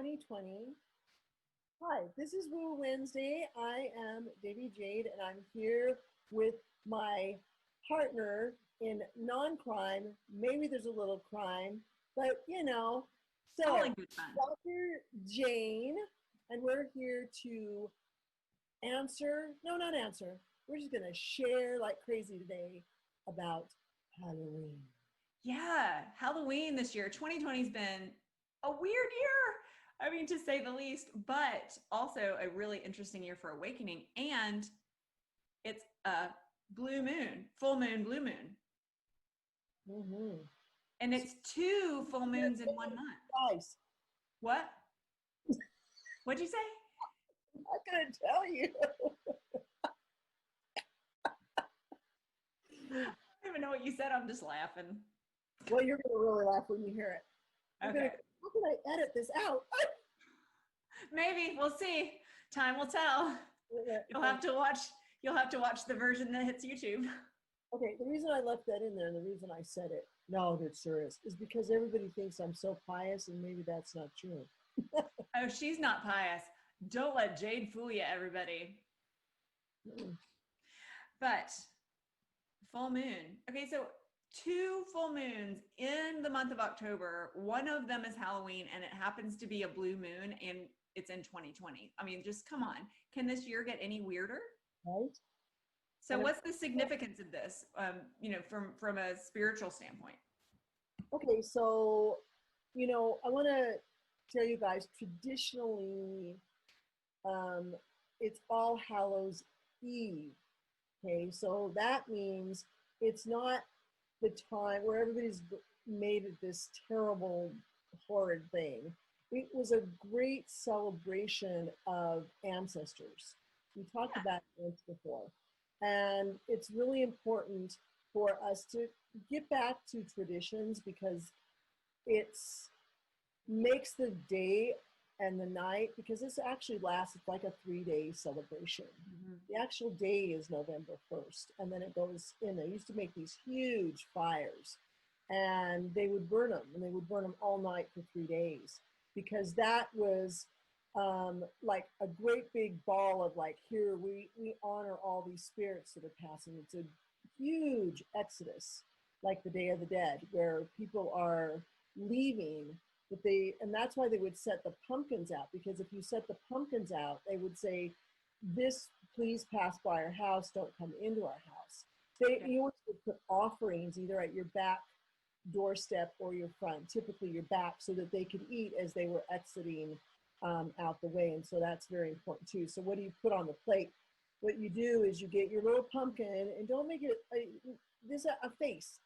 2020. Hi, this is Woo Wednesday. I am Debbie Jade, and I'm here with my partner in non-crime. Maybe there's a little crime, but you know. So, Dr. Jane, and we're here to answer, no, not answer. We're just going to share like crazy today about Halloween. Yeah, Halloween this year. 2020 has been a weird year, I mean, to say the least, but also a really interesting year for awakening. And it's a blue moon, full moon, blue moon. Mm-hmm. And it's 2 full moons in 1 month. Twice. What? What'd you say? I'm not going to tell you. I don't even know what you said. I'm just laughing. Well, you're going to really laugh when you hear it. Okay. How can I edit this out? Maybe. We'll see. Time will tell. You'll have to watch the version that hits YouTube. Okay, the reason I left that in there and the reason I said it, no, it sure is because everybody thinks I'm so pious, and maybe that's not true. Oh, she's not pious. Don't let Jade fool you, everybody. But full moon. Okay, so 2 full moons in the month of October. One of them is Halloween, and it happens to be a blue moon, and it's in 2020. I mean, just come on. Can this year get any weirder? Right. So what's the significance of this, from a spiritual standpoint? Okay, so, I want to tell you guys, traditionally, it's All Hallows Eve. Okay, so that means it's not the time where everybody's made it this terrible, horrid thing. It was a great celebration of ancestors. We talked about this before. And it's really important for us to get back to traditions because it makes the day and the night, because this actually lasts, it's like a 3-day celebration. Mm-hmm. The actual day is November 1st, and then it goes in. They used to make these huge fires, and they would burn them, and they would burn them all night for 3 days, because that was like a great big ball of like, here, we honor all these spirits that are passing. It's a huge exodus, like the Day of the Dead, where people are leaving. And that's why they would set the pumpkins out, because if you set the pumpkins out, they would say, this, please pass by our house, don't come into our house. You always would put offerings either at your back doorstep or your front, typically your back, so that they could eat as they were exiting out the way. And so that's very important too. So what do you put on the plate? What you do is you get your little pumpkin, and don't make it a face.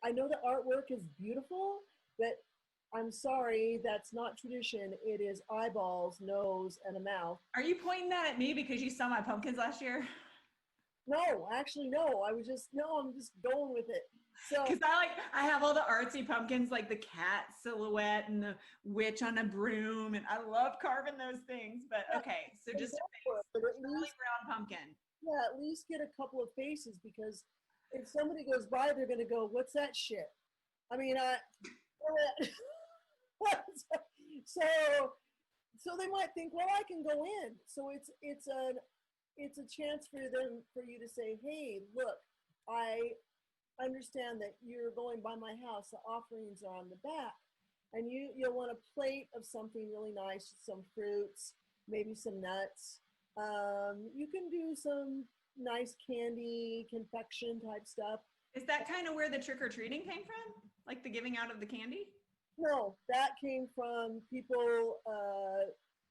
I know the artwork is beautiful, but I'm sorry, that's not tradition. It is eyeballs, nose, and a mouth. Are you pointing that at me because you saw my pumpkins last year? No, actually, no. I'm just going with it. So, because I have all the artsy pumpkins, like the cat silhouette and the witch on a broom, and I love carving those things. But okay, so just a face, Charlie Brown pumpkin. Yeah, at least get a couple of faces, because if somebody goes by, they're going to go, "What's that shit?" I mean, so they might think, well, I can go in. So it's a chance for you to say, hey, look, I understand that you're going by my house. The offerings are on the back, and you'll want a plate of something really nice, some fruits, maybe some nuts. You can do some nice candy, confection type stuff. Is that kind of where the trick-or-treating came from? Like the giving out of the candy? No, that came from people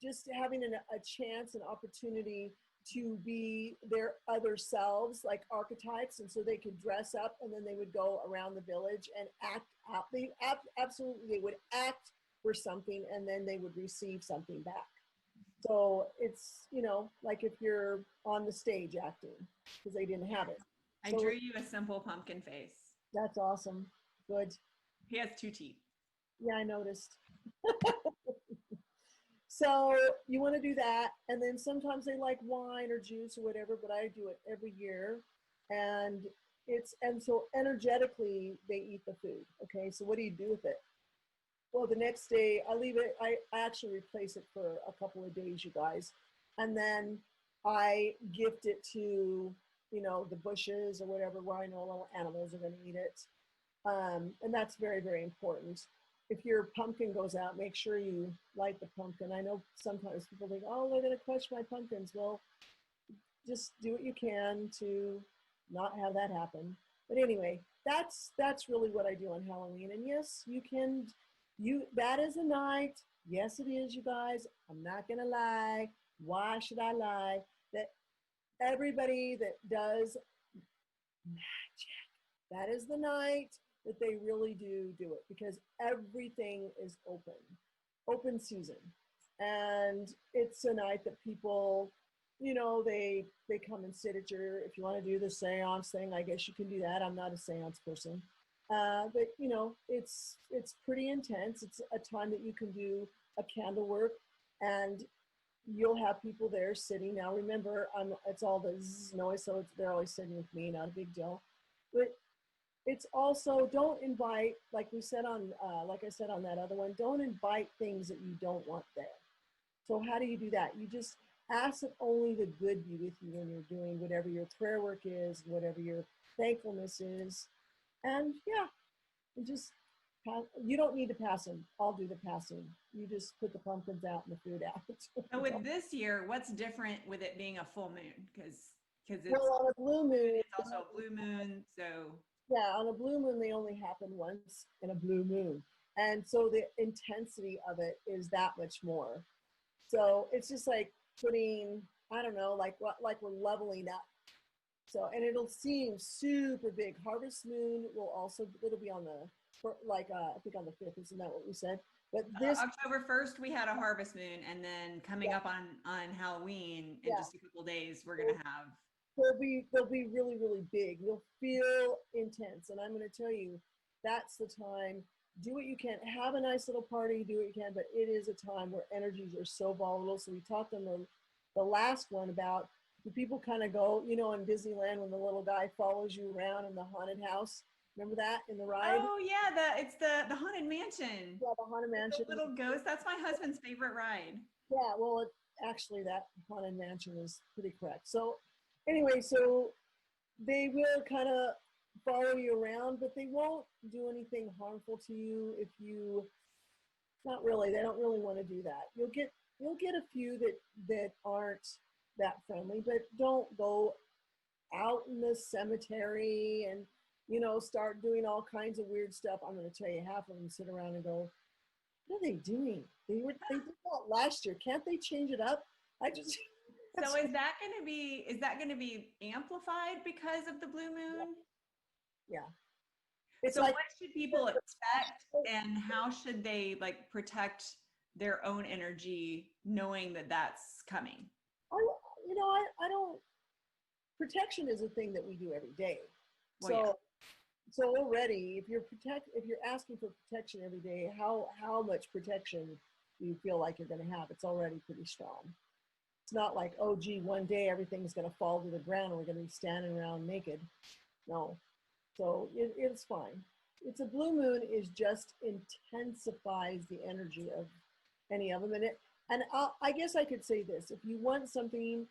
just having a chance, an opportunity to be their other selves, like archetypes, and so they could dress up, and then they would go around the village and act out. They would act for something, and then they would receive something back. So it's, like if you're on the stage acting, because they didn't have it. I drew you a simple pumpkin face. That's awesome. Good. He has 2 teeth. Yeah, I noticed. So you want to do that, and then sometimes they like wine or juice or whatever, but I do it every year, and so energetically they eat the food. Okay, so what do you do with it? Well, the next day I leave it. I actually replace it for a couple of days, you guys, and then I gift it to the bushes or whatever where I know little animals are going to eat it, and that's very very important. If your pumpkin goes out, make sure you light the pumpkin. I know sometimes people think, oh, they're going to crush my pumpkins. Well, just do what you can to not have that happen. But anyway, that's really what I do on Halloween. And yes, you that is a night. Yes, it is, you guys. I'm not gonna lie. Why should I lie? That everybody that does magic, that is the night that they really do it because everything is open season, and it's a night that people, they come and sit at your. If you want to do the seance thing, I guess you can do that. I'm not a seance person, but it's pretty intense. It's a time that you can do a candle work, and you'll have people there sitting. Now remember, it's all the zzz noise, so they're always sitting with me. Not a big deal, but it's also don't invite, like I said on that other one, don't invite things that you don't want there. So how do you do that? You just ask that only the good be with you when you're doing whatever your prayer work is, whatever your thankfulness is. And yeah, and just you don't need to pass them. I'll do the passing. You just put the pumpkins out and the food out. So with this year, what's different with it being a full moon? Because it's Well, on a blue moon, it's also a blue moon, so yeah, on a blue moon, they only happen once in a blue moon. And so the intensity of it is that much more. So it's just like putting, I don't know, like we're leveling up. So, and it'll seem super big. Harvest moon will also, it'll be on I think on the 5th, isn't that what we said? But this, October 1st, we had a harvest moon, and then coming yeah, up on Halloween in yeah. just a couple days, we're gonna have. They'll be really really big. You'll feel intense, and I'm going to tell you, that's the time. Do what you can. Have a nice little party. Do what you can, but it is a time where energies are so volatile. So we talked on the last one about the people kind of go, in Disneyland when the little guy follows you around in the haunted house. Remember that in the ride? Oh yeah, it's the haunted mansion. Yeah, the haunted With mansion. the little ghost. That's my husband's favorite ride. Yeah, well, actually, that haunted mansion is pretty correct. So, anyway, so they will kind of follow you around, but they won't do anything harmful to you if you. Not really. They don't really want to do that. You'll get a few that aren't that friendly, but don't go out in the cemetery and start doing all kinds of weird stuff. I'm going to tell you, half of them sit around and go, "What are they doing? They did that last year. Can't they change it up?" I just So is that gonna be amplified because of the blue moon? yeah. It's So like what should people expect, and how should they like protect their own energy knowing that that's coming? I, I don't. Protection is a thing that we do every day. Well, yeah. So already, if you're asking for protection every day, how much protection do you feel like you're going to have? It's already pretty strong. It's not like, oh gee, one day everything's going to fall to the ground and we're going to be standing around naked. No. So it's fine. It's a blue moon is just intensifies the energy of any of them. And I guess I could say this: if you want something,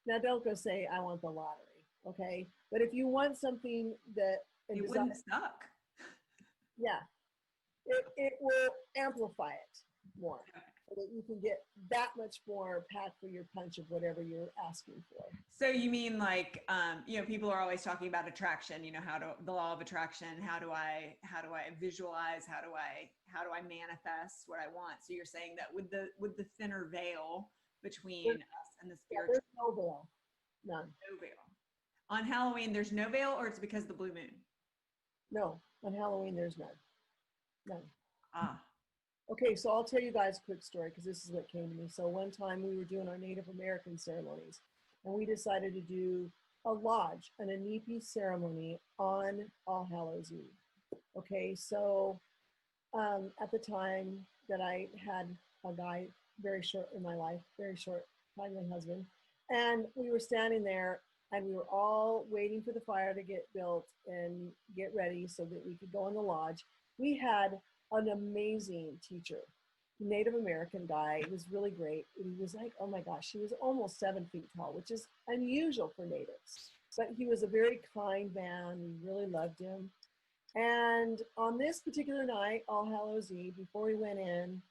now don't go say I want the lottery, okay? But if you want something that It wouldn't suck. yeah, it will amplify it more, so that you can get that much more pack for your punch of whatever you're asking for. So you mean like, people are always talking about attraction, the law of attraction. How do I visualize? How do I manifest what I want? So you're saying that with the thinner veil between us and the spiritual. There's no veil, none. No veil. On Halloween, there's no veil, or it's because of the blue moon? No, on Halloween there's none. None. Ah. Okay, so I'll tell you guys a quick story because this is what came to me. So one time we were doing our Native American ceremonies, and we decided to do a lodge, an Inipi ceremony on All Hallows Eve. Okay, so at the time that I had a guy very short in my life, very short, probably my husband, and we were standing there and we were all waiting for the fire to get built and get ready so that we could go in the lodge. We had an amazing teacher, Native American guy. He was really great. He was like, oh my gosh, he was almost 7 feet tall, which is unusual for natives. But he was a very kind man. We really loved him. And on this particular night, All Hallows Eve, before we went in,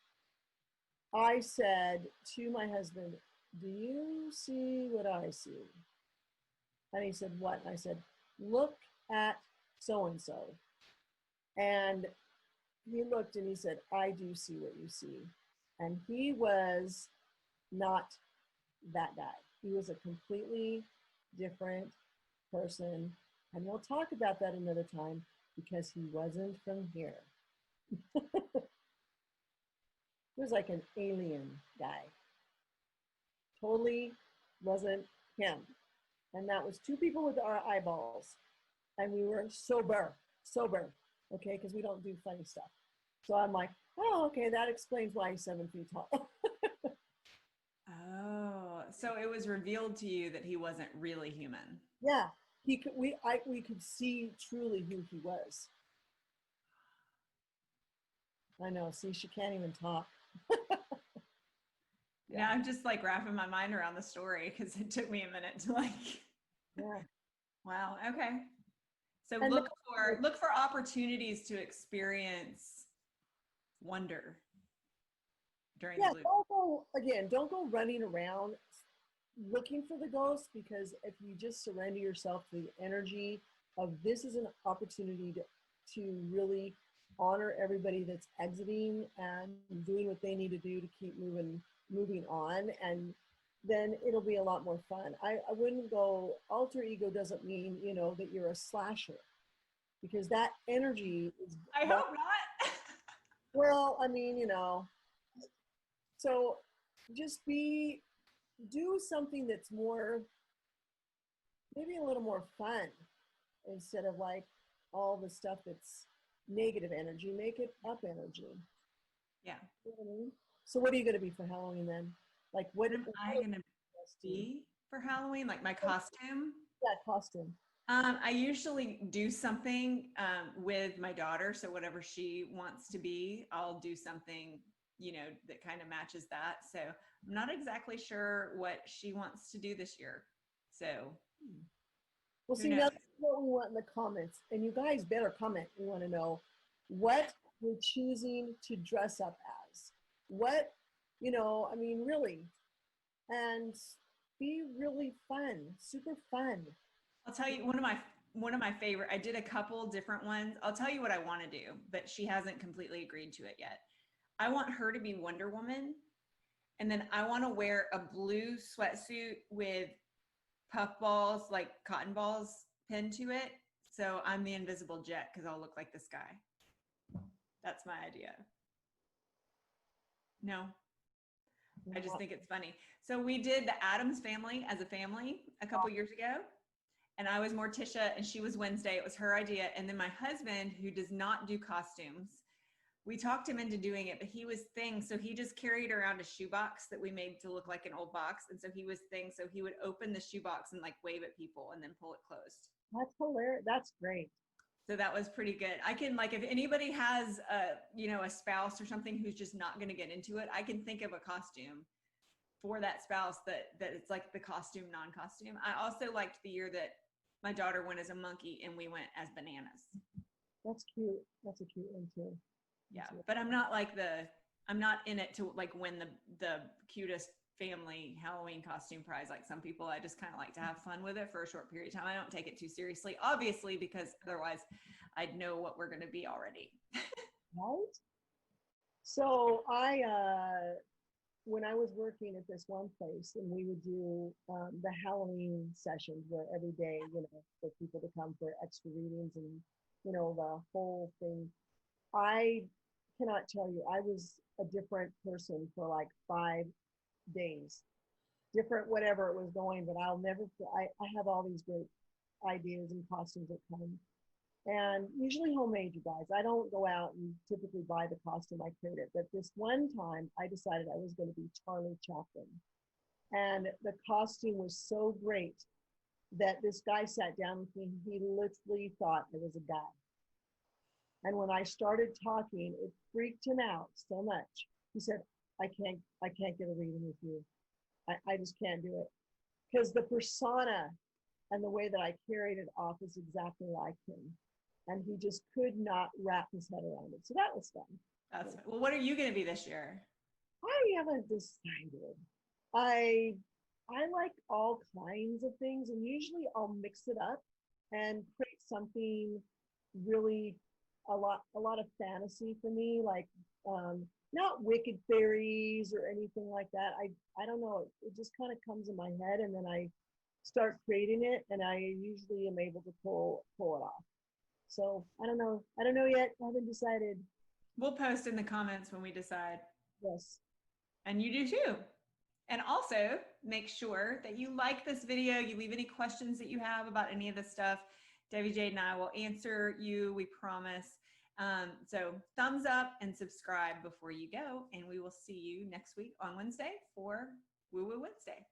I said to my husband, do you see what I see? And he said, what? And I said, look at so-and-so. And he looked and he said, I do see what you see. And he was not that guy. He was a completely different person. And we'll talk about that another time because he wasn't from here. He was like an alien guy. Totally wasn't him. And that was two people with our eyeballs. And we were sober, okay, because we don't do funny stuff. So I'm like, oh, okay, that explains why he's 7 feet tall. Oh, so it was revealed to you that he wasn't really human. Yeah, we could see truly who he was. I know. See, she can't even talk. Yeah. Now I'm just like wrapping my mind around the story because it took me a minute to like. Yeah. Wow. Okay. So And look for opportunities to experience wonder during the blue. Don't go running around looking for the ghost, because if you just surrender yourself to the energy of this is an opportunity to really honor everybody that's exiting and doing what they need to do to keep moving on, and then it'll be a lot more fun. I wouldn't go, alter ego doesn't mean, that you're a slasher, because that energy is. I hope not. Well, I mean, so just do something that's more, maybe a little more fun, instead of like all the stuff that's negative energy. Make it up energy. Yeah. You know what I mean? So what are you going to be for Halloween then? Like what am I going to be for Halloween? Like my costume? Yeah, costume. I usually do something with my daughter. So whatever she wants to be, I'll do something, that kind of matches that. So I'm not exactly sure what she wants to do this year. So well, see, now that's what we want in the comments. And you guys better comment. We want to know what you're choosing to dress up as. What, I mean, really. And be really fun, super fun. I'll tell you one of my favorite, I did a couple different ones. I'll tell you what I want to do, but she hasn't completely agreed to it yet. I want her to be Wonder Woman. And then I want to wear a blue sweatsuit with puffballs, like cotton balls pinned to it. So I'm the invisible jet because I'll look like this guy. That's my idea. No, I just think it's funny. So we did the Addams Family as a family a couple years ago. And I was Morticia and she was Wednesday. It was her idea. And then my husband, who does not do costumes, we talked him into doing it, but he was Thing. So he just carried around a shoebox that we made to look like an old box. And so he was Thing. So he would open the shoebox and like wave at people and then pull it closed. That's hilarious. That's great. So that was pretty good. I can, like, if anybody has a spouse or something who's just not going to get into it, I can think of a costume for that spouse that it's like the costume, non-costume. I also liked the year that my daughter went as a monkey and we went as bananas. That's cute. That's a cute one too. Yeah, but I'm not in it to like win the cutest family Halloween costume prize like some people. I just kind of like to have fun with it for a short period of time. I don't take it too seriously, obviously, because otherwise I'd know what we're going to be already. Right? So when I was working at this one place, and we would do the Halloween sessions where every day, for people to come for extra readings and, the whole thing. I cannot tell you, I was a different person for like 5 days, different whatever it was going, but I'll never, I have all these great ideas and costumes that come. And usually homemade, you guys. I don't go out and typically buy the costume. I create it. But this one time, I decided I was going to be Charlie Chaplin. And the costume was so great that this guy sat down with me. He literally thought I was a guy. And when I started talking, it freaked him out so much. He said, I can't get a reading with you. I just can't do it. Because the persona and the way that I carried it off is exactly like him. And he just could not wrap his head around it. So that was fun. That's well, what are you going to be this year? I haven't decided. I I like all kinds of things, and usually I'll mix it up and create something really a lot of fantasy for me, like not wicked fairies or anything like that. I don't know. It just kind of comes in my head, and then I start creating it, and I usually am able to pull it off. So I don't know. I don't know yet. I haven't decided. We'll post in the comments when we decide. Yes. And you do too. And also make sure that you like this video, you leave any questions that you have about any of this stuff. Debbie Jade and I will answer you, we promise. So thumbs up and subscribe before you go. And we will see you next week on Wednesday for Woo Woo Wednesday.